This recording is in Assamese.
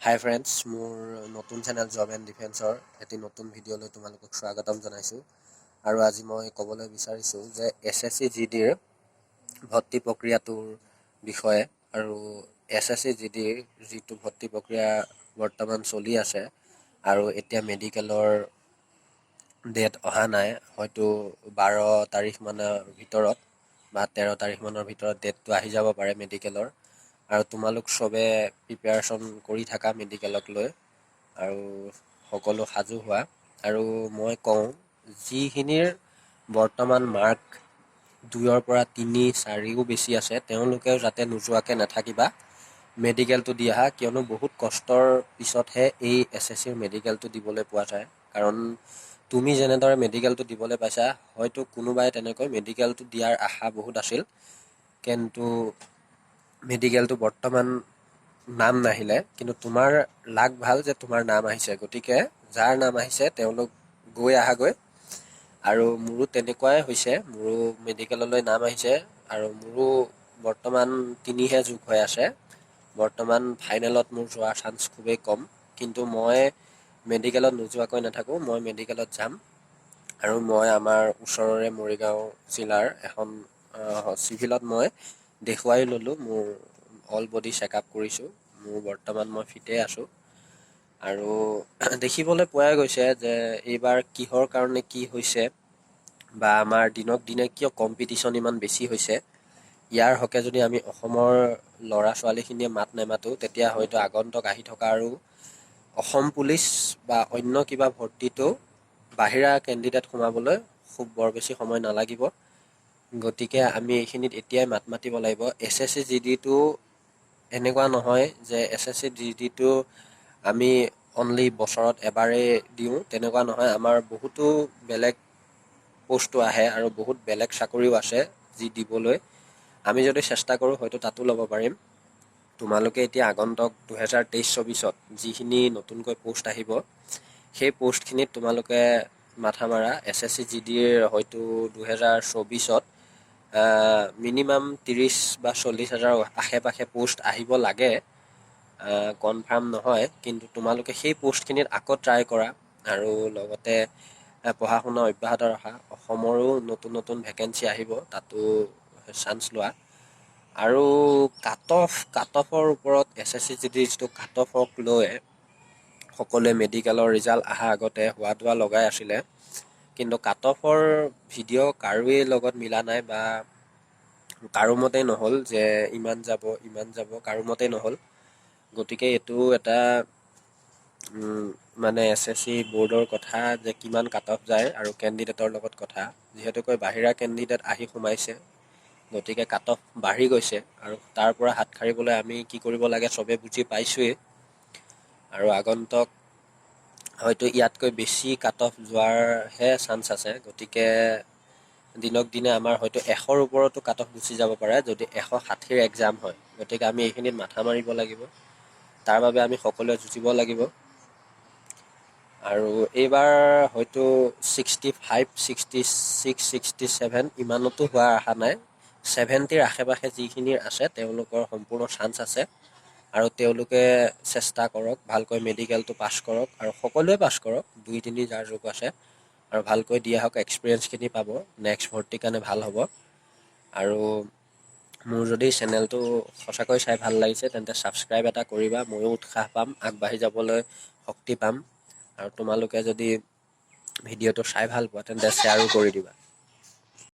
হাই ফ্ৰেণ্ডছ, মোৰ নতুন চেনেল জব এণ্ড ডিফেন্সৰ এটি নতুন ভিডিঅ'লৈ তোমালোকক স্বাগতম জনাইছোঁ। আৰু আজি মই ক'বলৈ বিচাৰিছোঁ যে SSC GDৰ ভৰ্তি প্ৰক্ৰিয়াটোৰ বিষয়ে আৰু SSC GDৰ যিটো ভৰ্তি প্ৰক্ৰিয়া বৰ্তমান চলি আছে আৰু এতিয়া মেডিকেলৰ ডেট অহা নাই, হয়তো 12 তাৰিখ মানৰ ভিতৰত বা 13 তাৰিখ মানৰ ভিতৰত ডেটটো আহি যাব পাৰে মেডিকেলৰ। আৰু তোমালোক চবে প্ৰিপেয়াৰেশ্যন কৰি থাকা মেডিকেলক লৈ আৰু সকলো সাজু হোৱা। আৰু মই কওঁ, যিখিনিৰ বৰ্তমান মাৰ্ক 2ৰ পৰা 3, 4ও বেছি আছে, তেওঁলোকেও যাতে নোযোৱাকৈ নাথাকিবা, মেডিকেলটো দি আহা। কিয়নো বহুত কষ্টৰ পিছতহে এই SSCৰ মেডিকেলটো দিবলৈ পোৱা যায়। কাৰণ তুমি যেনেদৰে মেডিকেলটো দিবলৈ পাইছা, হয়তো কোনোবাই তেনেকৈ মেডিকেলটো দিয়াৰ আশা বহুত আছিল, কিন্তু মেডিকেলটো বৰ্তমান নাম নাহিলে। কিন্তু তোমাৰ লাক ভাল যে তোমাৰ নাম আহিছে, গতিকে যাৰ নাম আহিছে তেওঁলোক গৈ আহাগৈ। আৰু মোৰো তেনেকুৱাই হৈছে, মোৰো মেডিকেললৈ নাম আহিছে আৰু মোৰো বৰ্তমান 3হে যোগ হৈ আছে। বৰ্তমান ফাইনেলত মোৰ যোৱাৰ চান্স খুবেই কম, কিন্তু মই মেডিকেলত নোযোৱাকৈ নাথাকোঁ, মই মেডিকেলত যাম। আৰু মই আমাৰ ওচৰৰে মৰিগাঁও জিলাৰ এখন চিভিলত মই দেখুৱাই ল'লোঁ, মোৰ অল বডি চেকআপ কৰিছোঁ, মোৰ বৰ্তমান মই ফিটেই আছোঁ। আৰু দেখিবলৈ পোৱা গৈছে যে এইবাৰ কিহৰ কাৰণে কি হৈছে বা আমাৰ দিনক দিনে কিয় কম্পিটিশ্যন ইমান বেছি হৈছে, ইয়াৰ হকে যদি আমি অসমৰ ল'ৰা ছোৱালীখিনিয়ে মাত নেমাতোঁ, তেতিয়া হয়তো আগন্তুক আহি থকা আৰু অসম পুলিচ বা অন্য কিবা ভৰ্তিটো বাহিৰা কেণ্ডিডেট সোমাবলৈ খুব বৰ বেছি সময় নালাগিব। গতিকে আমি এইখিনিত এতিয়াই মাত মাতিব লাগিব। SSC GDটো এনেকুৱা নহয় যে SSC GDটো আমি অনলি বছৰত এবাৰেই দিওঁ, তেনেকুৱা নহয়। আমাৰ বহুতো বেলেগ পোষ্টটো আহে আৰু বহুত বেলেগ চাকৰিও আছে যি দিবলৈ আমি যদি চেষ্টা কৰোঁ, হয়তো তাতো ল'ব পাৰিম। তোমালোকে এতিয়া আগন্তুক 2023-24ত যিখিনি নতুনকৈ পোষ্ট আহিব, সেই পোষ্টখিনিত তোমালোকে মাথা মাৰা। SSC GDৰ হয়তো 2024ত মিনিমাম 30 বা 40 হাজাৰ আশে পাশে পোষ্ট আহিব লাগে, কনফাৰ্ম নহয়, কিন্তু তোমালোকে সেই পোষ্টখিনিত আকৌ ট্ৰাই কৰা আৰু লগতে পঢ়া শুনা অব্যাহত ৰখা। অসমৰো নতুন নতুন ভেকেঞ্চি আহিব, তাতো চান্স লোৱা। আৰু কাট অফৰ ওপৰত SSC GDৰ যিটো কাট অফক লৈ সকলোৱে মেডিকেলৰ ৰিজাল্ট অহা আগতে হোৱা দোৱা লগাই আছিলে, কিন্তু কাট অফৰ ভিডিঅ' কাৰোৱেই লগত মিলা নাই বা কাৰো মতেই নহ'ল যে ইমান যাব, কাৰো মতেই নহ'ল। গতিকে এইটো এটা মানে SSC বৰ্ডৰ কথা যে কিমান কাট অফ যায় আৰু কেণ্ডিডেটৰ লগত কথা। যিহেতুকৈ বাহিৰা কেণ্ডিডেট আহি সোমাইছে, গতিকে কাট অফ বাঢ়ি গৈছে আৰু তাৰ পৰা হাত সাৰিবলৈ আমি কি কৰিব লাগে চবে বুজি পাইছোৱেই। আৰু আগন্তুক হয়তো ইয়াতকৈ বেছি কাট অফ যোৱাৰহে চান্স আছে। গতিকে দিনক দিনে আমাৰ হয়তো 100ৰ ওপৰতো কাট অফ গুচি যাব পাৰে যদি 160ৰ এক্সাম হয়। গতিকে আমি এইখিনিত মাথা মাৰিব লাগিব, তাৰ বাবে আমি সকলোৱে যুঁজিব লাগিব। আৰু এইবাৰ হয়তো 65, 66, 67 ইমানতো হোৱাৰ আশা নাই। 70ৰ আশে পাশে যিখিনিৰ আছে তেওঁলোকৰ সম্পূৰ্ণ চান্স আছে। আৰু তেওঁলোকে চেষ্টা কৰক, ভালকৈ মেডিকেলটো পাছ কৰক আৰু সকলোৱে পাছ কৰক, 2-3 যাৰ যোগ আছে, আৰু ভালকৈ দি আহক। এক্সপিৰিয়েঞ্চখিনি পাব, নেক্সট ভৰ্তিৰ কাৰণে ভাল হ'ব। আৰু মোৰ যদি চেনেলটো সঁচাকৈ চাই ভাল লাগিছে, তেন্তে ছাবস্ক্ৰাইব এটা কৰিবা, ময়ো উৎসাহ পাম, আগবাঢ়ি যাবলৈ শক্তি পাম। আৰু তোমালোকে যদি ভিডিঅ'টো চাই ভাল পোৱা, তেন্তে শ্বেয়াৰো কৰি দিবা।